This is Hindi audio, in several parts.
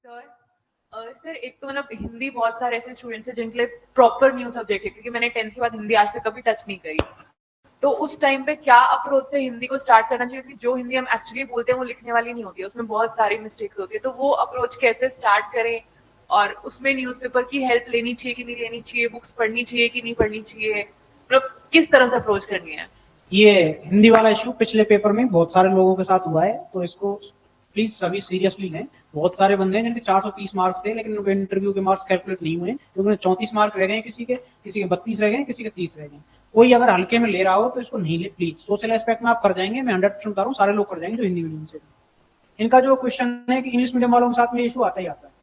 सर एक तो मतलब हिंदी बहुत सारे ऐसे स्टूडेंट्स हैं जिनके लिए प्रॉपर न्यू सब्जेक्ट है, क्योंकि मैंने 10th के बाद हिंदी आज तक कभी टच नहीं करी। तो उस टाइम पे क्या अप्रोच से हिंदी को स्टार्ट करना चाहिए, क्योंकि जो हिंदी हम एक्चुअली बोलते हैं वो लिखने वाली नहीं होती है, उसमें बहुत सारी मिस्टेक्स होती है। तो वो अप्रोच कैसे स्टार्ट करें, और उसमें न्यूज़पेपर की हेल्प लेनी चाहिए कि नहीं लेनी चाहिए, बुक्स पढ़नी चाहिए कि नहीं पढ़नी चाहिए, मतलब किस तरह से अप्रोच करनी है। ये हिंदी वाला इशू पिछले पेपर में बहुत सारे लोगों के साथ हुआ है, तो इसको प्लीज सभी सीरियसली लें। बहुत सारे बंदे हैं जिनके 430 मार्क्स थे, लेकिन उनके इंटरव्यू के मार्क्स कैलकुलेट नहीं हुए, क्योंकि 34 मार्क रह गए, किसी के 32 रह गए, किसी के 30 रह गए। कोई अगर हल्के में ले रहा हो तो इसको नहीं ले प्लीज। सोशल एस्पेक्ट में आप कर जाएंगे, मैं 100% बता रहा हूँ, सारे लोग कर जाएंगे जो हिंदी मीडियम से। इनका जो क्वेश्चन है कि इंग्लिश मीडियम वालों के साथ में इशू आता ही आता है,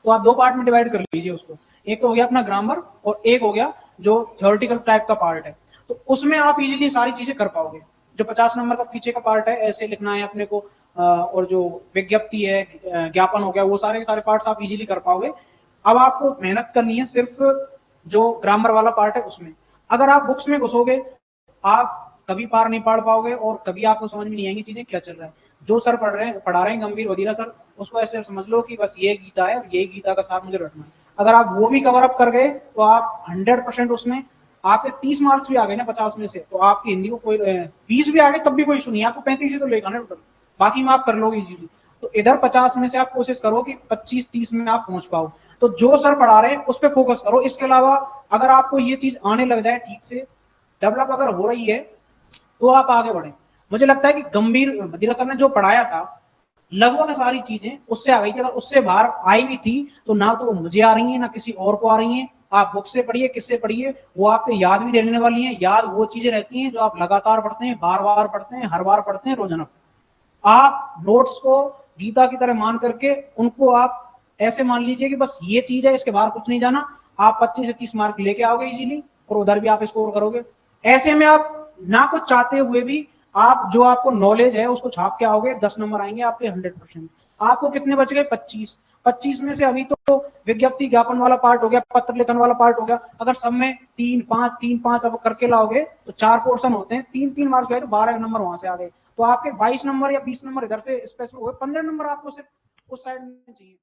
तो आप दो पार्ट में डिवाइड कर लीजिए उसको। एक तो हो गया अपना ग्रामर, और एक हो गया जो थ्योरेटिकल टाइप का पार्ट है। तो उसमें आप इजीली सारी चीजें कर पाओगे। जो 50 नंबर का पीछे का पार्ट है, ऐसे लिखना है अपने को, और जो विज्ञप्ति है, ज्ञापन हो गया, वो सारे के सारे पार्ट्स आप इजीली कर पाओगे। अब आपको मेहनत करनी है सिर्फ जो ग्रामर वाला पार्ट है उसमें। अगर आप बुक्स में घुसोगे, आप कभी पार नहीं पढ़ पाओगे, और कभी आपको समझ में नहीं आएंगी चीजें क्या चल रहा है। जो सर पढ़ा रहे हैं गंभीर वजीरा सर, उसको ऐसे समझ लो कि बस ये गीता है और ये गीता का साथ मुझे रखना है। अगर आप वो भी कवर अप कर गए तो आप 100% उसमें आपके 30 मार्क्स भी आ गए ना 50 में से, तो आपकी हिंदी को कोई 20 भी आ गए तब भी कोई इशू नहीं है, आपको 35 ही तो लेगा ना टोटल, बाकी में आप कर लोगे इजीली। तो इधर 50 में से आप कोशिश करो कि 25-30 में आप पहुंच पाओ। तो जो सर पढ़ा रहे हैं उस पर फोकस करो। इसके अलावा अगर आपको ये चीज आने लग जाए, ठीक से डेवलप अगर हो रही है, तो आप आगे बढ़े। मुझे लगता है कि गंभीर वजीरा सर ने जो पढ़ाया था, लगभग सारी चीजें उससे आ गई थी। अगर उससे बाहर आई भी थी तो ना तो मुझे आ रही है ना किसी और को आ रही है। आप बुक से पढ़िए, किससे पढ़िए, वो आपको याद भी रहने वाली है। याद वो चीजें रहती हैं जो आप लगातार पढ़ते हैं, बार बार पढ़ते हैं, हर बार पढ़ते हैं, रोजाना। आप नोट्स को गीता की तरह मान करके उनको आप ऐसे मान लीजिए कि बस ये चीज है, इसके बाहर कुछ नहीं जाना। आप 25 से 30 मार्क लेके आओगे इजीली, और उधर भी आप स्कोर करोगे। ऐसे में आप ना कुछ चाहते हुए भी आप जो आपको नॉलेज है उसको छाप के आओगे, 10 नंबर आएंगे आपके 100%। आपको कितने बच गए? 25। 25 में से अभी तो विज्ञप्ति ज्ञापन वाला पार्ट हो गया, पत्र लेखन वाला पार्ट हो गया। अगर सब में 3-5 अब करके लाओगे तो 4 पोर्शन होते हैं, 3-3 मार्क्स गए तो 12 नंबर वहां से आ गए। तो आपके 22 नंबर या 20 नंबर इधर से स्पेशल हुए, 15 नंबर आपको सिर्फ उस साइड में चाहिए।